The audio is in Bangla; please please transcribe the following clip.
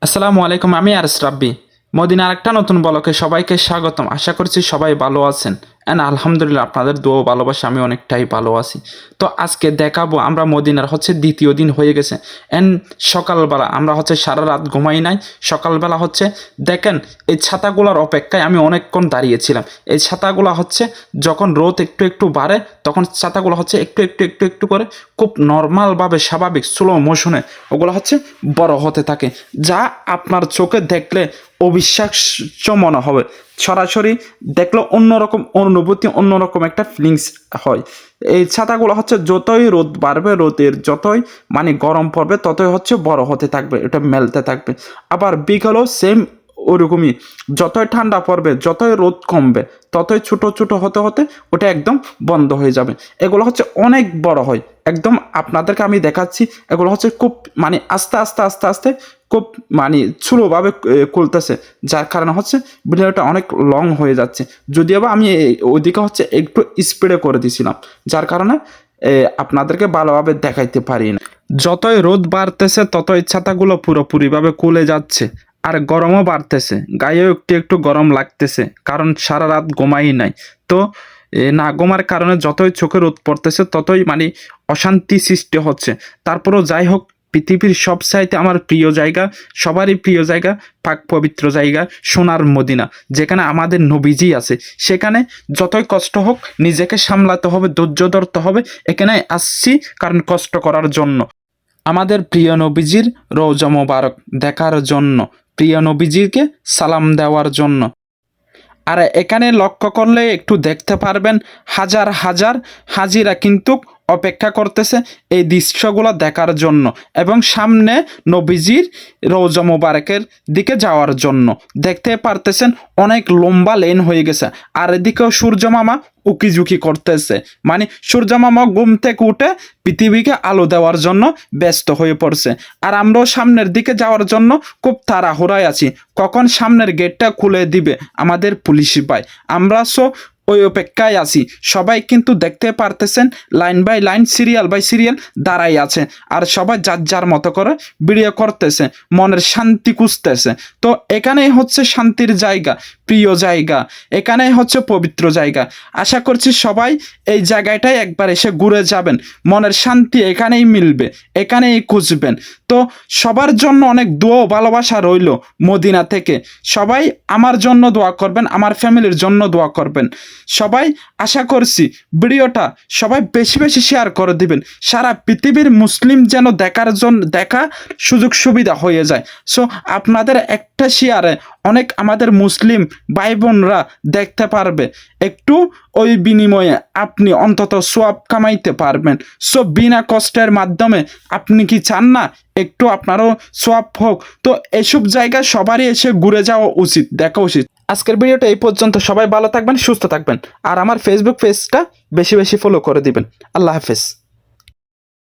আসসালামু আলাইকুম, আমি আরস রাব্বি। মদিনার একটা নতুন ব্লকে সবাইকে স্বাগতম। আশা করছি সবাই ভালো আছেন। আলহামদুলিল্লাহ, আপনাদের দোয়া ভালোবাসা আমি অনেকটাই ভালো আছি। তো আজকে দেখাবো আমরা মদিনার দ্বিতীয় দিন হয়ে গেছে। সকালবেলা আমরা সারা রাত ঘুমাই নাই। সকালবেলা দেখেন, এই ছাতাগুলোর অপেক্ষায় আমি অনেকক্ষণ দাঁড়িয়েছিলাম। এই ছাতাগুলো যখন রোদ একটু একটু বাড়ে তখন ছাতাগুলো একটু একটু একটু একটু করে খুব নর্মালভাবে স্বাভাবিক স্লো মোশনে ওগুলো বড় হতে থাকে, যা আপনার চোখে দেখলে অবিশ্বাস্য মনে হবে। সরাসরি দেখলে অন্যরকম অনুভূতি, অন্যরকম একটা ফিলিংস হয়। এই ছাতাগুলো যতই রোদ বাড়বে, রোদের যতই গরম পড়বে, ততই বড় হতে থাকবে, এটা মেলতে থাকবে। আবার বিকেলও সেম ওরকমই, যতই ঠান্ডা পড়বে, যতই রোদ কমবে, ততই ছোট ছোট হতে হতে ওটা একদম বন্ধ হয়ে যাবে। এগুলো অনেক বড় হয় একদম। আপনাদেরকে আমি দেখাচ্ছি, এগুলো খুব আস্তে আস্তে আস্তে আস্তে খুব স্লোভাবে খুলতেছে, যার কারণে ভিডিওটা অনেক লং হয়ে যাচ্ছে। যদিও বা আমি ওইদিকে একটু স্পিডে করে দিছিলাম, যার কারণে আপনাদেরকে ভালোভাবে দেখাইতে পারি না। যতই রোদ বাড়তেছে ততই ছাতাগুলো পুরোপুরিভাবে খুলে যাচ্ছে, আর গরমও বাড়তেছে, গায়েও একটু একটু গরম লাগতেছে, কারণ সারা রাত ঘুমাই নাই। তো না ঘুমার কারণে যতই চোখে রোদ পড়তেছে ততই অশান্তি সৃষ্টি হচ্ছে। তারপরও যাই হোক, পৃথিবীর সব চাইতে আমার প্রিয় জায়গা, সবারই প্রিয় জায়গা, পাক পবিত্র জায়গা সোনার মদিনা, যেখানে আমাদের নবীজি আছে। সেখানে যতই কষ্ট হোক নিজেকে সামলাতে হবে, ধৈর্য ধরতে হবে। এখানে আসছি কারণ কষ্ট করার জন্য, আমাদের প্রিয় নবীজির রওজা মোবারক দেখার জন্য, প্রিয় নবীজিকে সালাম দেওয়ার জন্য। আর এখানে লক্ষ্য করলে একটু দেখতে পারবেন হাজার হাজার হাজিরা কিন্তু অপেক্ষা করতেছে এই দৃশ্যগুলো দেখার জন্য এবং সামনে নবীজির রওজা মোবারকের দিকে যাওয়ার জন্য। দেখতে পারতেছেন অনেক লম্বা লেন হয়ে গেছে, আর এদিকেও সূর্য মামা উকিঝুঁকি করতেছে, সূর্য মামা ঘুম থেকে উঠে পৃথিবীকে আলো দেওয়ার জন্য ব্যস্ত হয়ে পড়ছে। আর আমরাও সামনের দিকে যাওয়ার জন্য খুব তাড়াহুড়ায় আছি, কখন সামনের গেটটা খুলে দিবে আমাদের পুলিশ ভাই। আমরা ওই অপেক্ষায় আছি। সবাই কিন্তু দেখতে পারতেছেন line by line, serial by serial দাঁড়াই আছে, আর সবাই যার যার মতো করে ভিডিও করতেছে, মনের শান্তি খুঁজতেছে। তো এখানেই শান্তির জায়গা, প্রিয় জায়গা, এখানেই পবিত্র জায়গা। আশা করছি সবাই এই জায়গাটায় একবার এসে ঘুরে যাবেন, মনের শান্তি এখানেই মিলবে, এখানেই খুঁজবেন। তো সবার জন্য অনেক দোয়া ভালোবাসা রইল মদিনা থেকে। সবাই আমার জন্য দোয়া করবেন, আমার ফ্যামিলির জন্য দোয়া করবেন। সবাই আশা করছি ভিডিওটা সবাই বেশি বেশি শেয়ার করে দিবেন, সারা পৃথিবীর মুসলিম যেন দেখা সুযোগ সুবিধা হয়ে যায়। সো আপনাদের একটা শেয়ারে অনেক আমাদের মুসলিম ভাই বোনরা দেখতে পারবে, একটু ওই বিনিময়ে আপনি অন্তত সোয়াব কামাইতে পারবেন। সো বিনা কষ্টের মাধ্যমে আপনি কি চান না একটু আপনারও সোয়াব হোক? তো এসব জায়গায় সবারই এসে ঘুরে যাওয়া উচিত, দেখা উচিত। আজকের ভিডিওটা এই পর্যন্ত। সবাই ভালো থাকবেন, সুস্থ থাকবেন, আর আমার ফেসবুক পেজটা বেশি বেশি ফলো করে দিবেন। আল্লাহ হাফেজ।